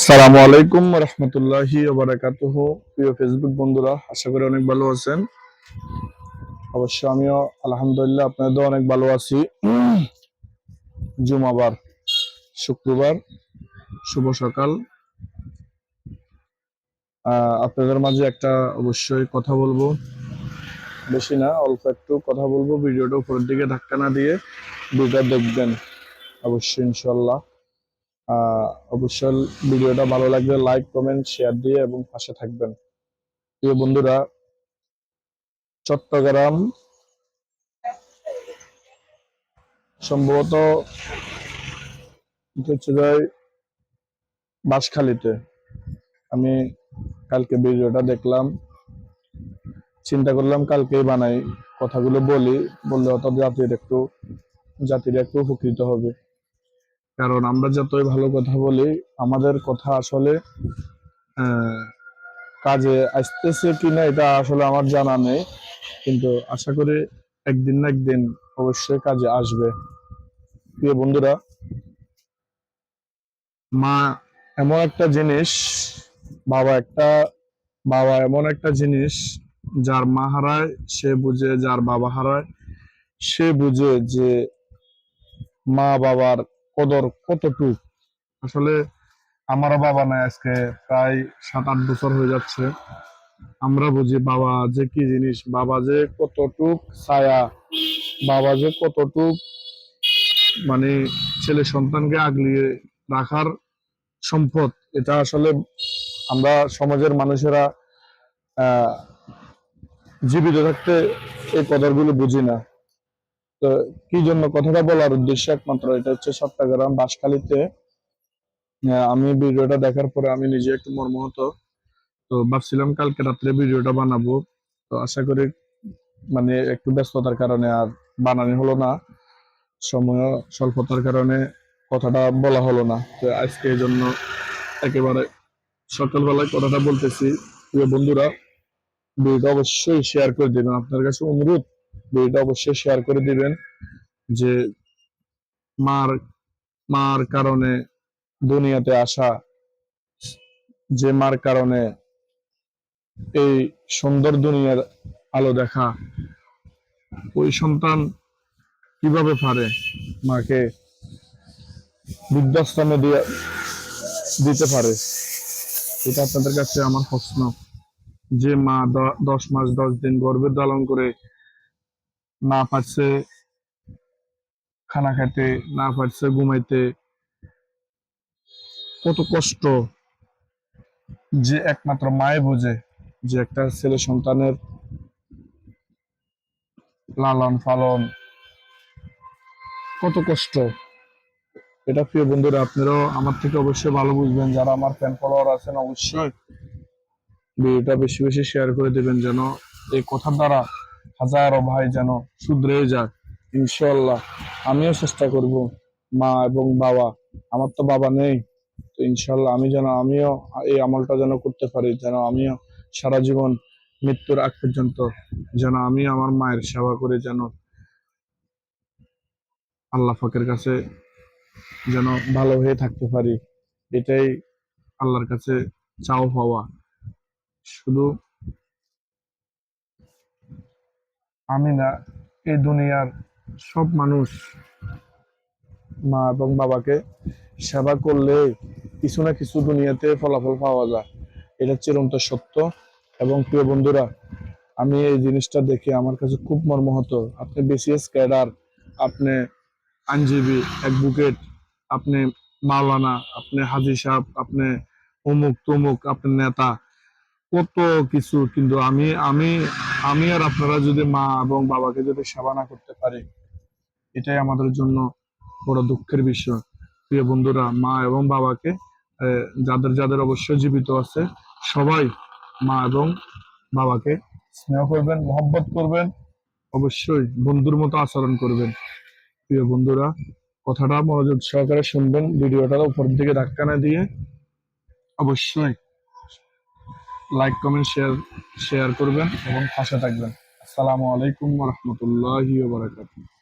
আসসালামু আলাইকুম রহমতুল্লাহি ওয়া বারাকাতুহু। প্রিয় ফেসবুক বন্ধুরা, আশা করি অনেক ভালো আছেন। অবশ্য আমিও আলহামদুলিল্লাহ আপনাদের অনেক ভালো আছি। জুমাবার, শুক্রবার, শুভ সকাল। আপনাদের মাঝে একটা অবশ্যই কথা বলবো, বেশি না, অল্প একটু কথা বলবো। ভিডিওটা উপরের দিকে ধাক্কা না দিয়ে ভিডিওটা দেখবেন অবশ্যই ইনশাল্লাহ। অবশ্যই ভিডিওটা ভালো লাগলে লাইক কমেন্ট শেয়ার দিয়ে এবং পাশে থাকবেন। প্রিয় বন্ধুরা, চট্টগ্রাম সম্ভবত হচ্ছে যে বাঁশখালীতে আমি কালকে ভিডিওটা দেখলাম, চিন্তা করলাম কালকেই বানাই, কথাগুলো বললে হয়তো জাতির একটু উপকৃত হবে। কারণ আমরা যতই ভালো কথা বলি, আমাদের কথা আসলে কাজে আসতেছে কিনা এটা আসলে আমার জানা নেই, কিন্তু আশা করি একদিন না একদিন অবশ্যই কাজে আসবে। প্রিয় বন্ধুরা, মা এমন একটা জিনিস, বাবা একটা বাবা এমন একটা জিনিস, যার মা হারায় সে বুঝে, যার বাবা হারায় সে বুঝে যে মা বাবার কদর কতটুক। আসলে আমারও বাবা নাই, আজকে প্রায় 7-8 বছর হয়ে যাচ্ছে। আমরা বুঝি বাবা যে কি জিনিস, বাবা যে কতটুক ছায়া, বাবা যে কতটুক মানে ছেলে সন্তানকে আগলিয়ে রাখার সম্পদ। এটা আসলে আমরা সমাজের মানুষেরা আহ জীবিত থাকতে এই কদরগুলো বুঝি না। তো কি জন্য কথাটা বলার উদ্দেশ্য একমাত্র এটা হচ্ছে, চট্টগ্রাম বাঁশখালীতে আমি ভিডিওটা দেখার পরে আমি নিজে একটু মর্মাহত। তো ভাবছিলাম কালকে রাত্রে ভিডিওটা বানাবো, তো আশা করি একটু ব্যস্ততার কারণে আর বানানো হলো না, সময় স্বল্পতার কারণে কথাটা বলা হলো না। তো আজকে এই জন্য একেবারে সকালবেলায় কথাটা বলতেছি। প্রিয় বন্ধুরা, ভিডিওটা অবশ্যই শেয়ার করে দিবেন, আপনার কাছে অনুরোধ, ভিডিওটা অবশ্যই শেয়ার করে দিবেন। যে মার মার কারণে দুনিয়াতে আসা, যে মার কারণে এই সুন্দর দুনিয়ার আলো দেখা, ওই সন্তান কিভাবে পারে মাকে বৃদ্ধাশ্রমে দিতে পারে, এটা আপনাদের কাছে আমার প্রশ্ন। যে মা 10 মাস 10 দিন গর্ভে ধারণ করে না পারছে খানা খেতে, না পারছে ঘুমাইতে, কত কষ্ট যে একমাত্র মায়ে বুঝে, যে একটা ছেলে সন্তানের লালন পালন কত কষ্ট। এটা প্রিয় বন্ধুরা আপনারাও আমার থেকে অবশ্যই ভালো বুঝবেন। যারা আমার ফ্যান ফলোয়ার আছেন অবশ্যই ভিডিওটা বেশি বেশি শেয়ার করে দেবেন, যেন এই কথার দ্বারা হাজারো ভাই যেন শুধরে যায় ইনশাল্লাহ। আমিও চেষ্টা করব, মা এবং বাবা, আমার তো বাবা নেই, তো ইনশাল্লাহ আমিও এই আমলটা যেন করতে পারি, যেন আমিও সারা জীবন মৃত্যুর আগ পর্যন্ত যেন আমি আমার মায়ের সেবা করে যেন আল্লাহ পাকের কাছে যেন ভালো হয়ে থাকতে পারি। এটাই আল্লাহর কাছে চাও পাওয়া। শুধু আমি না, এই দুনিয়ার সব মানুষ মা এবং বাবাকে সেবা করলে কিছু না কিছু দুনিয়াতে ফলাফল পাওয়া যায়, এটা চিরন্ত সত্য। এবং প্রিয় বন্ধুরা, আমি এই জিনিসটা দেখে আমার কাছে খুব মর্মাহত। আপনি বিসিএস ক্যাডার, আপনি আইনজীবী অ্যাডভোকেট, আপনি মাওলানা, আপনি হাজী সাহেব, আপনি অমুক তমুক, আপনি নেতা, কত কিছু, কিন্তু আমি আমি আমি আর আপনারা যদি মা এবং বাবাকে যদি সেবা না করতে পারি, এটাই আমাদের জন্য বড় দুঃখের বিষয়। প্রিয় বন্ধুরা, মা এবং বাবাকে যাদের যাদের অবশ্যই জীবিত আছে, সবাই মা এবং বাবাকে স্নেহ করবেন, মহব্বত করবেন, অবশ্যই বন্ধুর মতো আচরণ করবেন। প্রিয় বন্ধুরা, কথাটা মনোযোগ সহকারে শুনবেন, ভিডিওটা উপর দিকে ধাক্কা না দিয়ে অবশ্যই লাইক কমেন্ট শেয়ার করবেন এবং পাশে থাকবেন। আসসালামু আলাইকুম ওয়া রাহমাতুল্লাহি ওয়া বারাকাতুহু।